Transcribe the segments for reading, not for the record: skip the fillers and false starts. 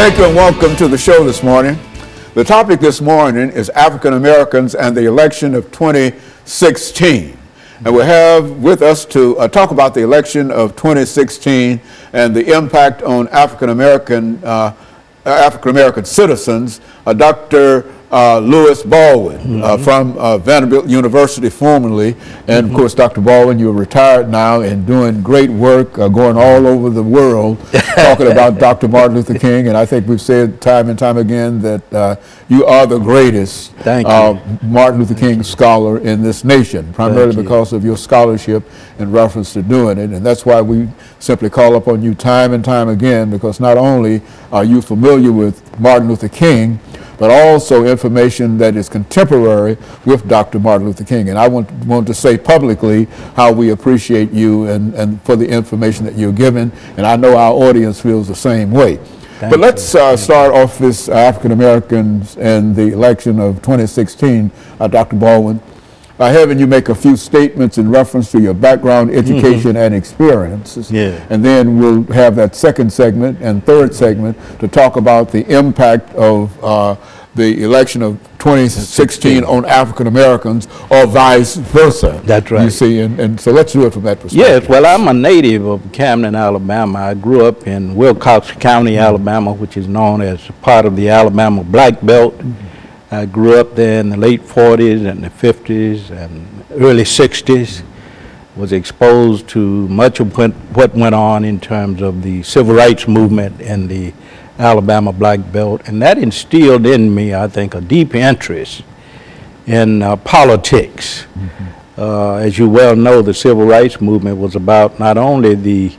Thank you and welcome to the show this morning. The topic this morning is African Americans and the election of 2016. And we have with us to talk about the election of 2016 and the impact on African American citizens, Dr. Lewis Baldwin from Vanderbilt University formerly. And of course, Dr. Baldwin, you're retired now and doing great work, going all over the world, talking about Dr. Martin Luther King. And I think we've said time and time again that you are the greatest Martin Luther King scholar in this nation, primarily because of your scholarship in reference to doing it. And that's why we simply call upon you time and time again, because not only are you familiar with Martin Luther King, but also information that is contemporary with Dr. Martin Luther King. And I want to say publicly how we appreciate you and for the information that you're giving, and I know our audience feels the same way. But let's start off this African Americans and the election of 2016, Dr. Baldwin, by having you make a few statements in reference to your background, education, and experiences. And then we'll have that second segment and third segment to talk about the impact of the election of 2016 on African Americans, or vice versa. That's right. You see, and so let's do it from that perspective. Yes, well, I'm a native of Camden, Alabama. I grew up in Wilcox County, Alabama, which is known as part of the Alabama Black Belt. I grew up there in the late 40s and the 50s and early 60s, was exposed to much of what went on in terms of the civil rights movement in the Alabama Black Belt, and that instilled in me, I think, a deep interest in politics. As you well know, the civil rights movement was about not only the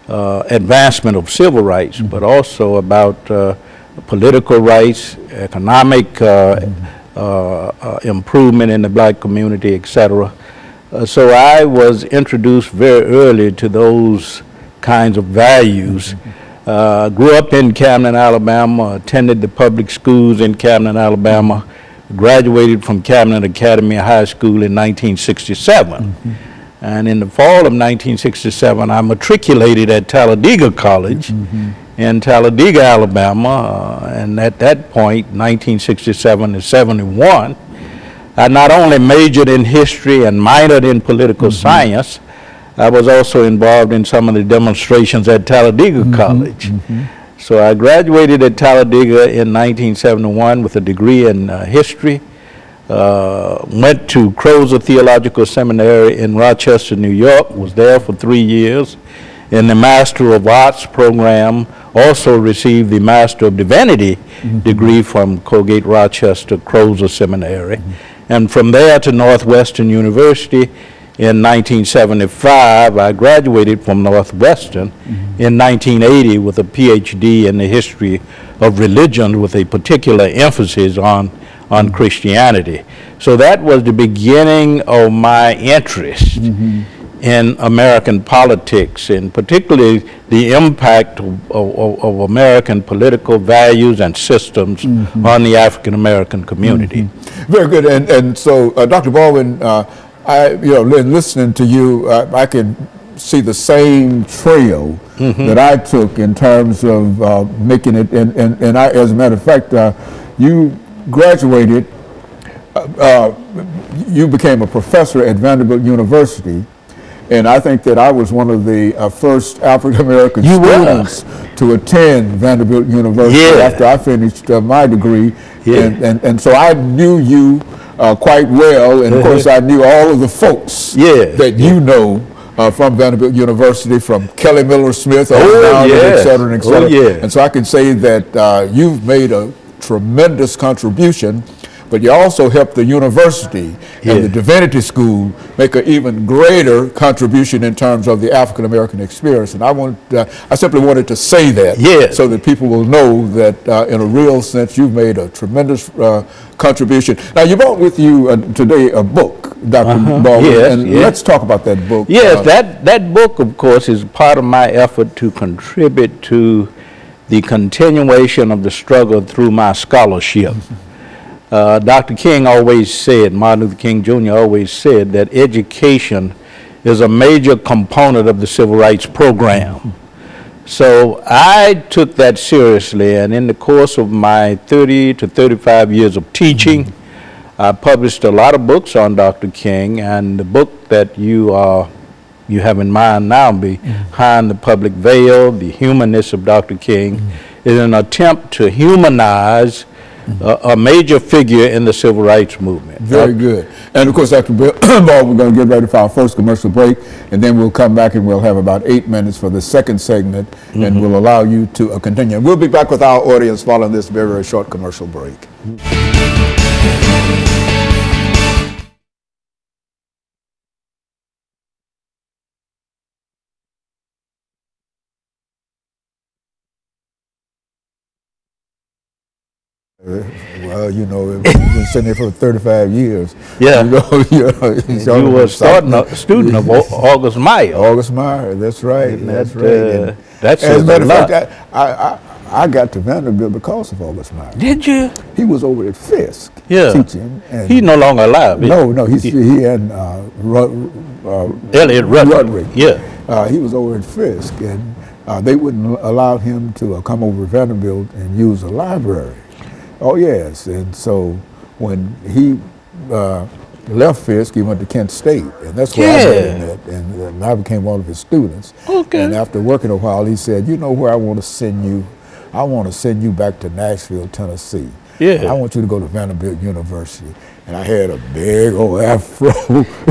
advancement of civil rights, but also about political rights, economic improvement in the black community, etc. So I was introduced very early to those kinds of values. Grew up in Camden, Alabama, attended the public schools in Camden, Alabama, graduated from Camden Academy High School in 1967. And in the fall of 1967, I matriculated at Talladega College in Talladega, Alabama, and at that point, 1967 to 71, I not only majored in history and minored in political science, I was also involved in some of the demonstrations at Talladega College. So I graduated at Talladega in 1971 with a degree in history, went to Crozer Theological Seminary in Rochester, New York, was there for 3 years in the Master of Arts program, also received the Master of Divinity degree from Colgate Rochester Crozer Seminary, and from there to Northwestern University. In 1975, I graduated from Northwestern in 1980 with a PhD in the history of religion with a particular emphasis on Christianity. So that was the beginning of my interest in American politics, and particularly the impact of American political values and systems on the African American community. Very good. And so, Dr. Baldwin, listening to you, I can see the same trail that I took in terms of making it. And I, as a matter of fact, you graduated, you became a professor at Vanderbilt University. And I think that I was one of the first African-American students to attend Vanderbilt University after I finished my degree. And so I knew you quite well, and of course I knew all of the folks that you know from Vanderbilt University, from Kelly Miller Smith, et cetera, et cetera. And so I can say that you've made a tremendous contribution, but you also helped the university and the Divinity School make an even greater contribution in terms of the African American experience. And I simply wanted to say that so that people will know that in a real sense you've made a tremendous contribution. Now you brought with you today a book, Dr. Baldwin, and let's talk about that book. Yes, that book, of course, is part of my effort to contribute to the continuation of the struggle through my scholarship. Dr. King always said, Martin Luther King Jr. always said, that education is a major component of the civil rights program. So I took that seriously, and in the course of my 30 to 35 years of teaching, I published a lot of books on Dr. King, and the book that you have in mind now, Behind the Public Veil, The Humanness of Dr. King, is an attempt to humanize a major figure in the civil rights movement. Very good. And of course, Dr. Baldwin, we're going to get ready for our first commercial break, and then we'll come back and we'll have about 8 minutes for the second segment, and we'll allow you to continue. We'll be back with our audience following this very, very short commercial break. Well, you know, we've been sitting here for 35 years. Yeah. You were a student of August Meyer. August Meyer, that's right. That's right. That's as a matter of fact, I got to Vanderbilt because of August Meyer. Did you? He was over at Fisk teaching. And he's no longer alive. No, he and Elliot Rudrick. Yeah. He was over at Fisk, and they wouldn't allow him to come over to Vanderbilt and use the library. Oh, yes. And so when he left Fisk, he went to Kent State. And that's where I met him at. And I became one of his students. Okay. And after working a while, he said, you know where I want to send you? I want to send you back to Nashville, Tennessee. Yeah. I want you to go to Vanderbilt University. And I had a big old afro.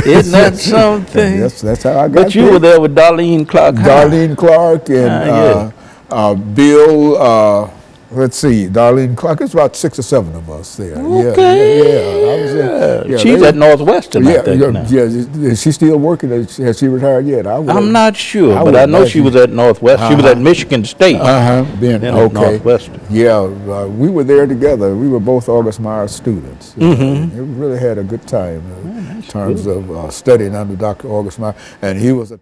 Isn't that something? That's how I got But you were there with Darlene Clark. Darlene Clark and Bill... let's see, Darlene Clark. It's about 6 or 7 of us there. Okay. I was there. She's at Northwestern, I think, now. Is she still working? Has she retired yet? I'm not sure, but I know she was at Northwestern. She was at Michigan State. Then at Northwestern. Yeah, we were there together. We were both August Meyer students. We really had a good time in terms of studying under Dr. August Meyer, and he was a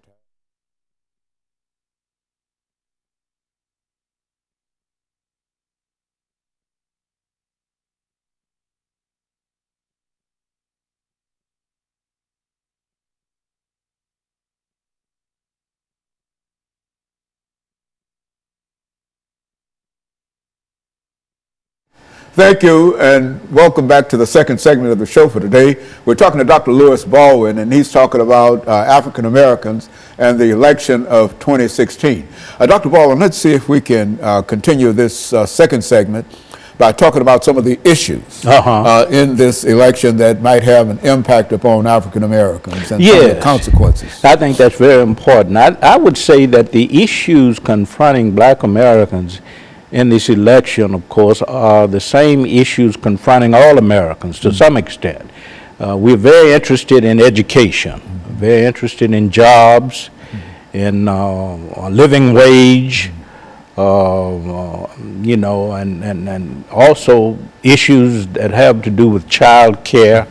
Thank you, and welcome back to the second segment of the show for today. We're talking to Dr. Louis Baldwin, and he's talking about African Americans and the election of 2016. Dr. Baldwin, let's see if we can continue this second segment by talking about some of the issues in this election that might have an impact upon African Americans and some of the consequences. I think that's very important. I would say that the issues confronting Black Americans in this election, of course, are the same issues confronting all Americans to some extent. We're very interested in education, very interested in jobs, in a living wage, you know, and also issues that have to do with child care,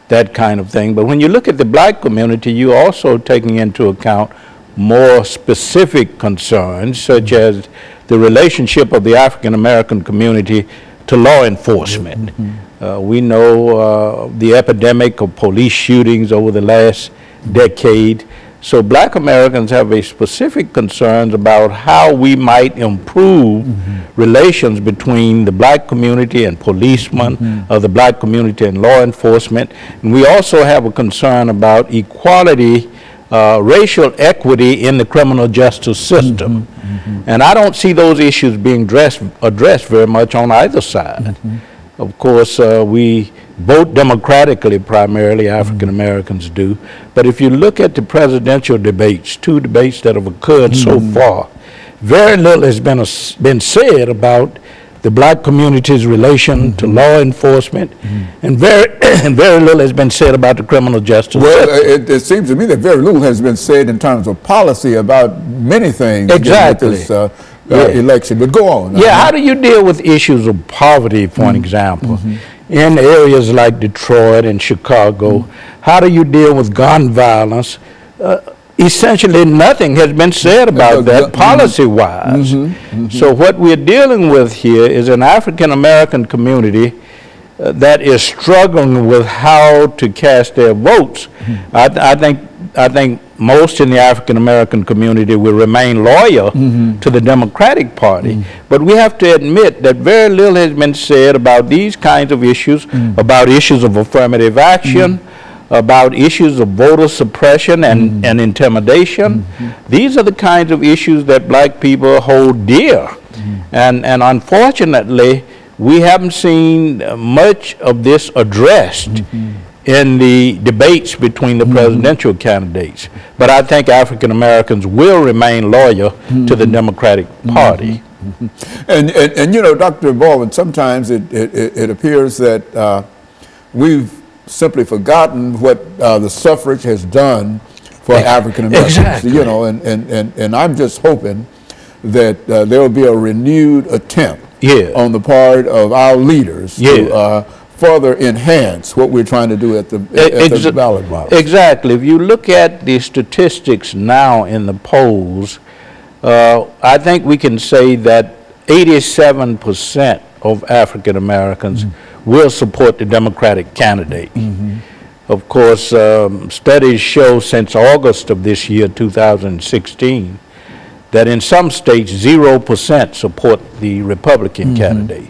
that kind of thing. But when you look at the Black community, you're also taking into account more specific concerns, such as the relationship of the African American community to law enforcement. We know the epidemic of police shootings over the last decade. So Black Americans have a specific concerns about how we might improve relations between the Black community and policemen, of the Black community and law enforcement. And we also have a concern about equality, racial equity in the criminal justice system. And I don't see those issues being addressed very much on either side. Of course, we vote democratically primarily, African Americans do. But if you look at the presidential debates, 2 debates that have occurred so far, very little has been said about the Black community's relation to law enforcement, and very little has been said about the criminal justice system. Well, it seems to me that very little has been said in terms of policy about many things. Exactly. With this election, but go on. Yeah, how do you deal with issues of poverty, for an example? In areas like Detroit and Chicago, how do you deal with gun violence? Essentially nothing has been said about that policy-wise. So what we're dealing with here is an African-American community that is struggling with how to cast their votes. I think most in the African American community will remain loyal to the Democratic Party. But we have to admit that very little has been said about these kinds of issues, about issues of affirmative action, about issues of voter suppression and intimidation. These are the kinds of issues that black people hold dear. And unfortunately, we haven't seen much of this addressed in the debates between the presidential candidates. But I think African Americans will remain loyal to the Democratic Party. And you know, Dr. Baldwin, sometimes it appears that we've simply forgotten what the suffrage has done for African Americans. Exactly. You know, and I'm just hoping that there will be a renewed attempt on the part of our leaders to further enhance what we're trying to do at the ballot box. Exactly. If you look at the statistics now in the polls, I think we can say that 87% of African Americans will support the Democratic candidate. Of course, studies show since August of this year, 2016, that in some states 0% support the Republican candidate.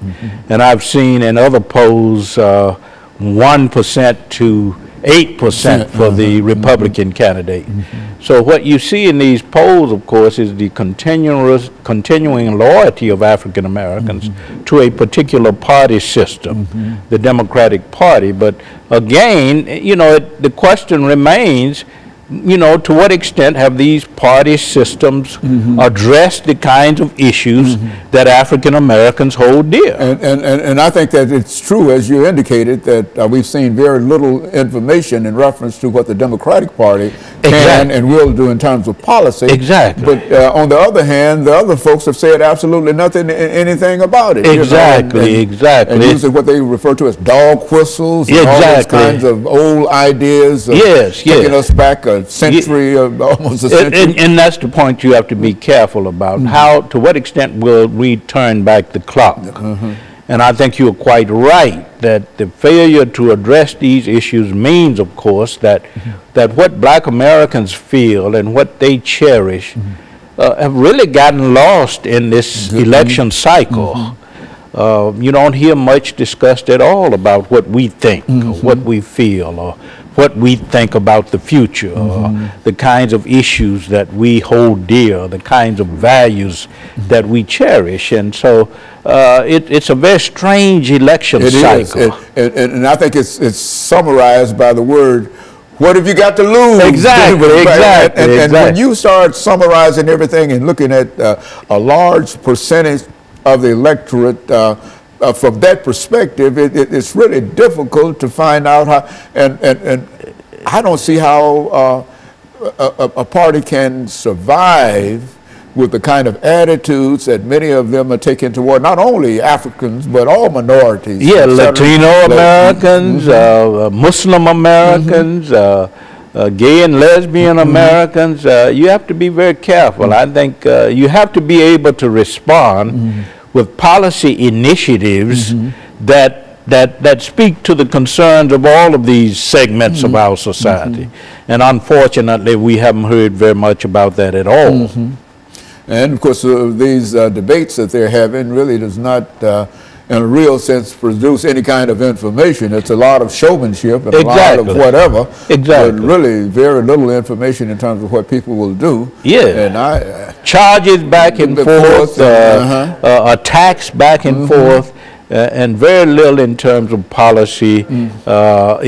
And I've seen in other polls 1% to 8% for the Republican candidate. So what you see in these polls, of course, is the continuing loyalty of African Americans to a particular party system, the Democratic Party. But again, you know, the question remains, you know, to what extent have these party systems addressed the kinds of issues that African Americans hold dear? And I think that it's true, as you indicated, that we've seen very little information in reference to what the Democratic Party can and will do in terms of policy. Exactly. But on the other hand, the other folks have said absolutely anything about it. Exactly, you know, exactly. And using what they refer to as dog whistles and all those kinds of old ideas of taking us back a century, almost a century. And that's the point you have to be careful about. How, to what extent will we turn back the clock? And I think you're quite right that the failure to address these issues means, of course, that what black Americans feel and what they cherish have really gotten lost in this election cycle. You don't hear much discussed at all about what we think, or what we feel, or what we think about the future, or the kinds of issues that we hold dear, the kinds of values that we cherish. And so it's a very strange election cycle. And I think it's summarized by the word, what have you got to lose? Exactly, exactly. And when you start summarizing everything and looking at a large percentage of the electorate from that perspective, it's really difficult to find out how, and I don't see how a party can survive with the kind of attitudes that many of them are taking toward not only Africans, but all minorities. Yeah, Latino Americans, Muslim Americans, gay and lesbian Americans. You have to be very careful. I think you have to be able to respond with policy initiatives that speak to the concerns of all of these segments of our society. And unfortunately, we haven't heard very much about that at all. And of course, these debates that they're having really does not, in a real sense, produce any kind of information. It's a lot of showmanship and a lot of whatever. But really very little information in terms of what people will do. And charges back and forth, attacks back and forth, and very little in terms of policy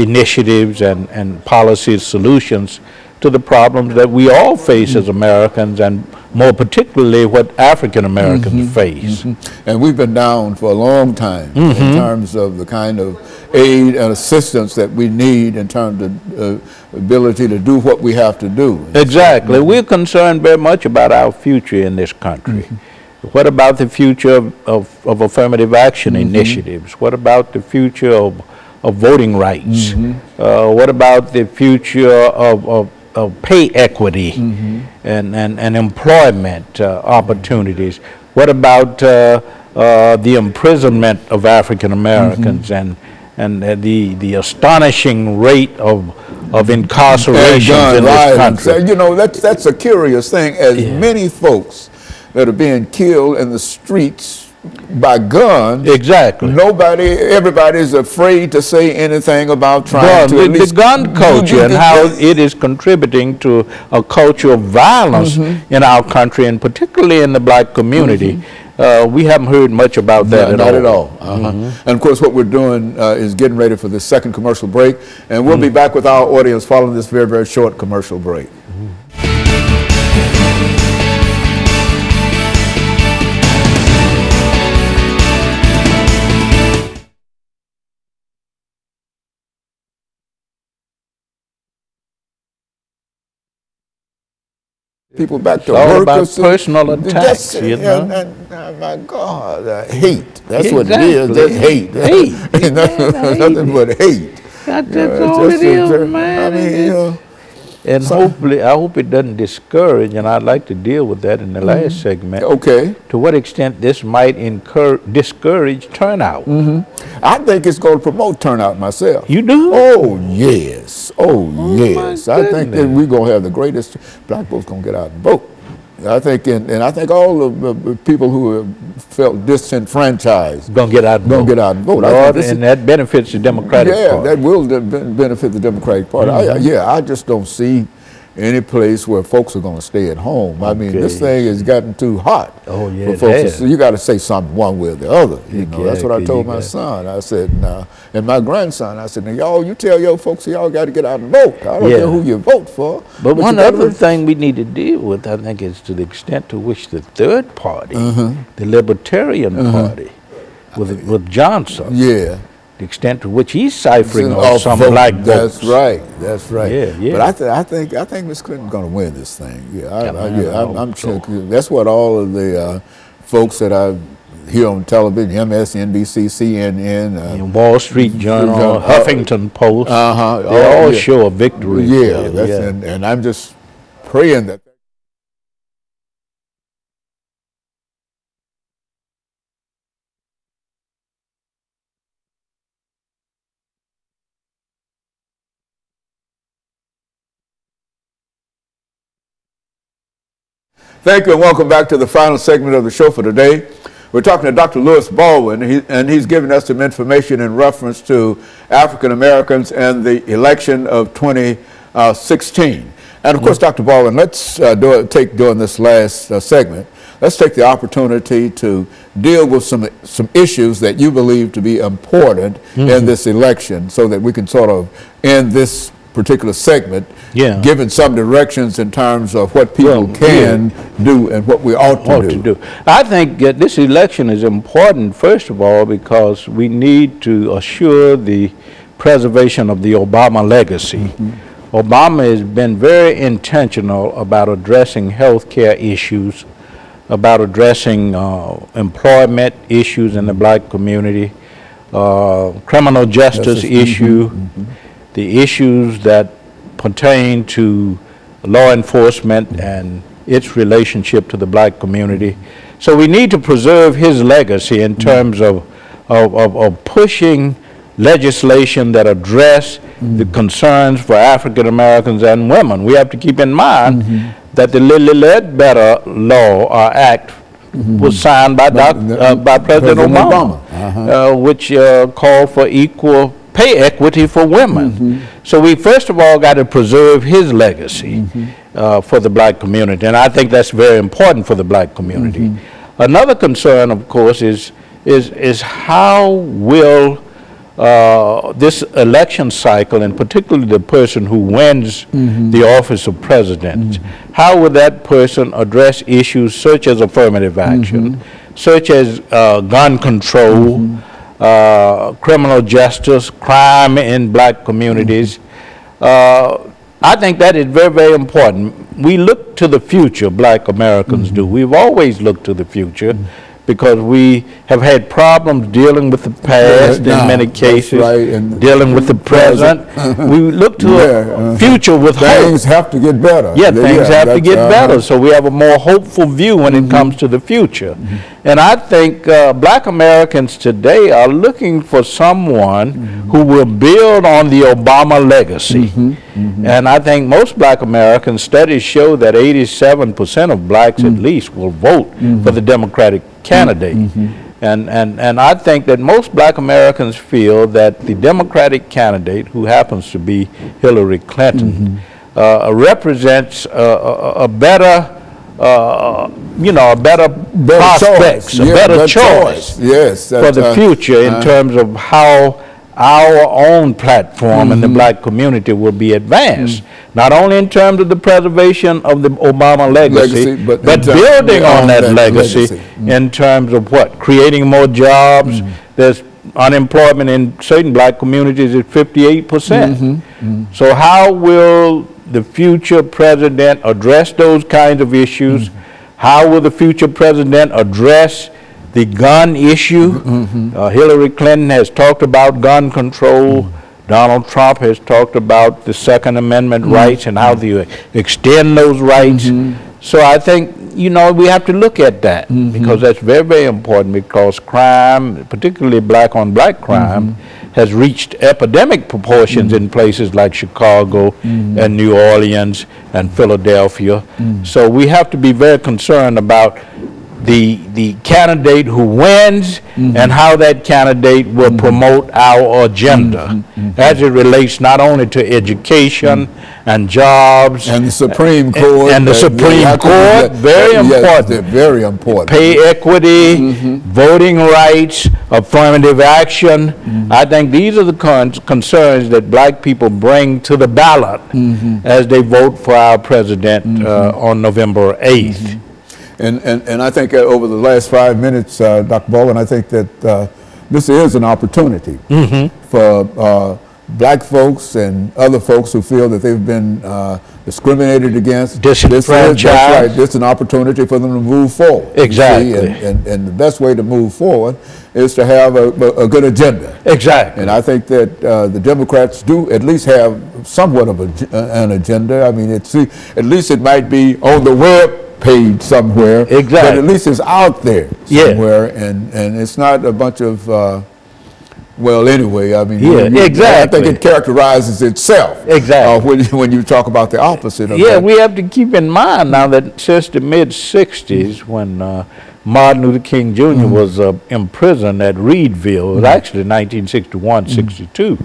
initiatives and policy solutions to the problems that we all face as Americans, and more particularly what African Americans face. And we've been down for a long time in terms of the kind of aid and assistance that we need in terms of ability to do what we have to do. Exactly. We're concerned very much about our future in this country. What about the future of affirmative action initiatives? What about the future of voting rights? What about the future of pay equity and employment opportunities? What about the imprisonment of African Americans and the astonishing rate of of incarcerations in this country. So, you know, that's a curious thing. As many folks that are being killed in the streets by guns. Exactly. Everybody's afraid to say anything about trying to the gun culture and how it is contributing to a culture of violence in our country, and particularly in the black community. We haven't heard much about that not at all. And of course, what we're doing is getting ready for the second commercial break, and we'll be back with our audience following this very, very short commercial break. People back to work. About personal attacks, you know. And my God, hate. That's what it is. That's hate. Hate. Nothing but hate. That's all it is, man. I mean, you know. And hopefully, I hope it doesn't discourage, and I'd like to deal with that in the last segment. Okay. To what extent this might discourage turnout? I think it's going to promote turnout myself. You do? Oh, yes. Oh, yes. I think that we're going to have the greatest, black folks going to get out and vote. I think, and I think all the people who have felt disenfranchised going to get out and vote. Lord, and that benefits the Democratic Party. Yeah, that will benefit the Democratic Party. I just don't see any place where folks are going to stay at home. I mean, this thing has gotten too hot. Oh, yeah, for folks. So you got to say something one way or the other. You know, that's what I told my son. I said, nah, and my grandson, I said, now, y'all, you tell your folks y'all got to get out and vote. I don't care who you vote for. But one other thing we need to deal with, I think, is to the extent to which the third party, the Libertarian Party, with Johnson, the extent to which he's ciphering off some black votes. That's right. That's right. Yeah. But I think Miss Clinton's going to win this thing. I'm sure. That's what all of the folks that I hear on television, MSNBC, CNN, and Wall Street Journal, Huffington Post, they all show a victory. And I'm just praying that. Thank you and welcome back to the final segment of the show for today. We're talking to Dr. Lewis Baldwin, and he's giving us some information in reference to African Americans and the election of 2016. And of course, Dr. Baldwin, let's during this last segment, let's take the opportunity to deal with some issues that you believe to be important in this election, so that we can sort of end this particular segment, given some directions in terms of what people can do and what we ought to do. I think this election is important, first of all, because we need to assure the preservation of the Obama legacy. Obama has been very intentional about addressing health care issues, about addressing employment issues in the black community, criminal justice issue, the issues that pertain to law enforcement and its relationship to the black community. So we need to preserve his legacy in terms of pushing legislation that address the concerns for African Americans and women. We have to keep in mind that the Ledbetter law or act was signed by President Obama, which called for equal pay equity for women. So we first of all got to preserve his legacy for the black community, and I think that's very important for the black community. Another concern, of course, is how will this election cycle, and particularly the person who wins the office of president, how will that person address issues such as affirmative action, such as gun control, criminal justice, crime in black communities. I think that is very, very important. We look to the future, black Americans do. We've always looked to the future because we have had problems dealing with the past in many cases, and dealing with the present. We look to a future with hope. Things have to get better. Things have to get better. So we have a more hopeful view when it comes to the future. And I think black Americans today are looking for someone who will build on the Obama legacy. And I think most black Americans, studies show that 87% of blacks at least will vote for the Democratic candidate. And I think that most black Americans feel that the Democratic candidate, who happens to be Hillary Clinton, represents a better prospects, a better choice for the future in terms of how our own platform in the black community will be advanced, not only in terms of the preservation of the Obama legacy, but building on that legacy in terms of what? Creating more jobs. There's unemployment in certain black communities at 58%. So how will the future president address those kinds of issues? How will the future president address the gun issue? Hillary Clinton has talked about gun control. Donald Trump has talked about the Second Amendment rights and how to extend those rights. So I think, you know, we have to look at that because that's very, very important, because crime, particularly black on black crime, has reached epidemic proportions in places like Chicago and New Orleans and Philadelphia. So we have to be very concerned about the candidate who wins and how that candidate will promote our agenda as it relates not only to education and jobs and the Supreme Court very important. Yes, very important. Pay equity, voting rights, affirmative action. I think these are the concerns that black people bring to the ballot as they vote for our president on November 8th. And I think over the last 5 minutes, Dr. Baldwin, I think that this is an opportunity for black folks and other folks who feel that they've been discriminated against. Disenfranchised. That's right. It's an opportunity for them to move forward. Exactly. And the best way to move forward is to have a good agenda. Exactly. And I think that the Democrats do at least have somewhat of an agenda. I mean, at least it might be on the web page somewhere. Exactly. But at least it's out there somewhere, and it's not a bunch of well, anyway, I mean, I think it characterizes itself. When you talk about the opposite of that. We have to keep in mind now that since the mid-60s, when Martin Luther King Jr. was imprisoned at Reedville, it was actually 1961-62,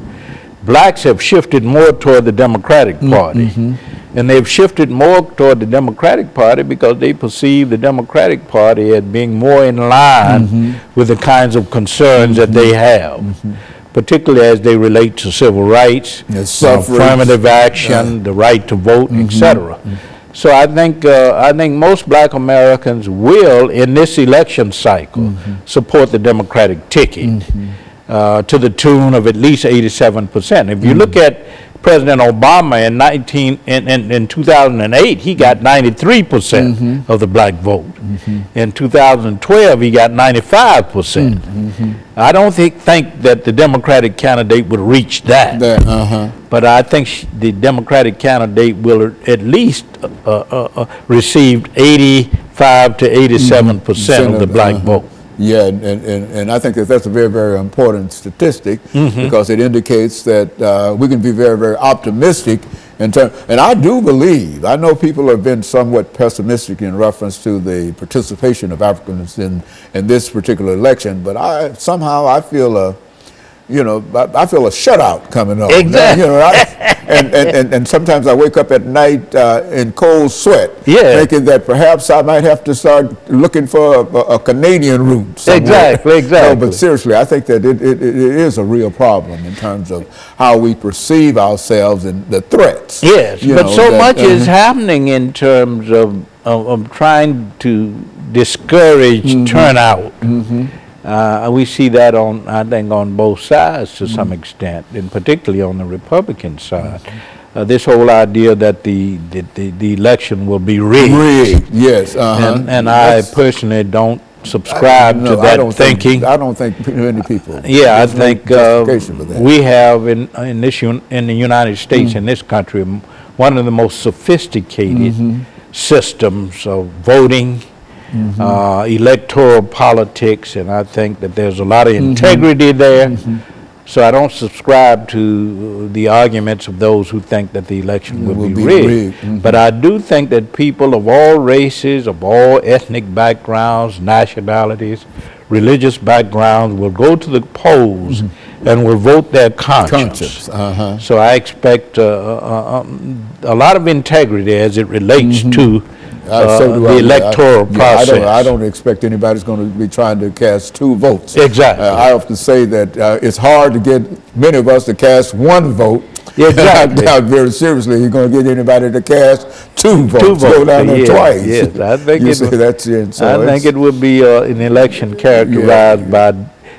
blacks have shifted more toward the Democratic Party. And they've shifted more toward the Democratic Party because they perceive the Democratic Party as being more in line with the kinds of concerns that they have, particularly as they relate to civil rights, affirmative action, the right to vote, etc. So I think most black Americans will, in this election cycle, support the Democratic ticket to the tune of at least 87%. If you look at President Obama in 2008, he got 93% of the black vote. In 2012, he got 95%. I don't think that the Democratic candidate would reach that. But I think the Democratic candidate will at least receive 85 to 87% of the black vote. Yeah, and I think that that's a very, very important statistic because it indicates that we can be very, very optimistic in terms. And I do believe, I know people have been somewhat pessimistic in reference to the participation of Africans in this particular election, but I feel a shutout coming up. Exactly. You know, and sometimes I wake up at night in cold sweat, thinking that perhaps I might have to start looking for a Canadian route somewhere. Exactly. No, but seriously, I think that it is a real problem in terms of how we perceive ourselves and the threats. Yes, but so much is happening in terms of trying to discourage turnout. We see that I think on both sides to some extent, and particularly on the Republican side. This whole idea that the election will be rigged. Yes. And I personally don't subscribe to that thinking. I don't think many people. Yeah, I think we have in the United States, in this country, one of the most sophisticated systems of voting electoral politics, and I think that there's a lot of integrity there. So I don't subscribe to the arguments of those who think that the election will be rigged. But I do think that people of all races, of all ethnic backgrounds, nationalities, religious backgrounds will go to the polls and will vote their conscience. So I expect a lot of integrity as it relates to the electoral process. I don't expect anybody's going to be trying to cast 2 votes. Exactly. I often say that it's hard to get many of us to cast 1 vote. Exactly. Now, very seriously, you're going to get anybody to cast 2 votes. Go down there twice. Yes, I think that's it. So I think it would be an election characterized by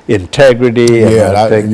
integrity, and I think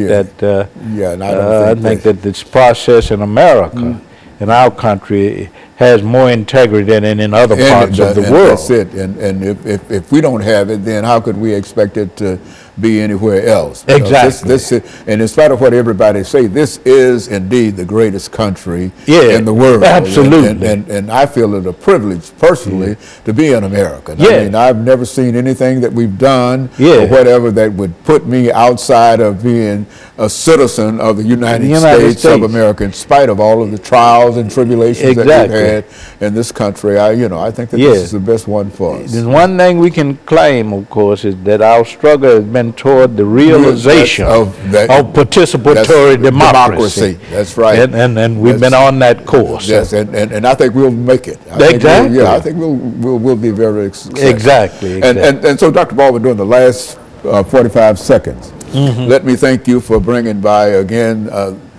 that this process in America, in our country, has more integrity than in other parts of the world. That's it. And if we don't have it, then how could we expect it to be anywhere else? Exactly. And in spite of what everybody say, this is indeed the greatest country in the world. Absolutely. And I feel it a privilege personally to be an American. I mean, I've never seen anything that we've done or whatever that would put me outside of being a citizen of the United States of America, in spite of all of the trials and tribulations that we've had in this country. I think that this is the best one for us. There's one thing we can claim, of course, is that our struggle has been toward the realization of participatory democracy. That's right. And we've been on that course. Yes, and I think we'll make it. I think we'll be very successful. Exactly. And so, Dr. Baldwin, during the last 45 seconds, let me thank you for bringing by again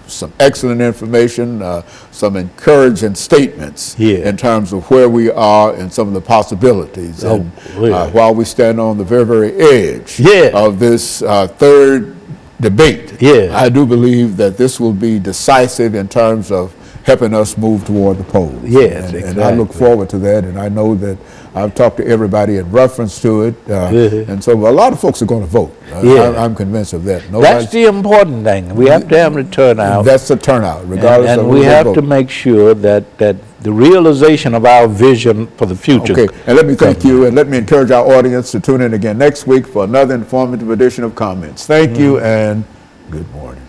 some excellent information, some encouraging statements in terms of where we are and some of the possibilities. While we stand on the very, very edge of this 3rd debate, I do believe that this will be decisive in terms of helping us move toward the polls. And I look forward to that, and I know that I've talked to everybody in reference to it, and so a lot of folks are going to vote. I'm convinced of that. That's the important thing. We have to have the turnout. That's the turnout, regardless of who we have to make sure that the realization of our vision for the future. Okay, and let me thank you, and let me encourage our audience to tune in again next week for another informative edition of Comments. Thank you, and good morning.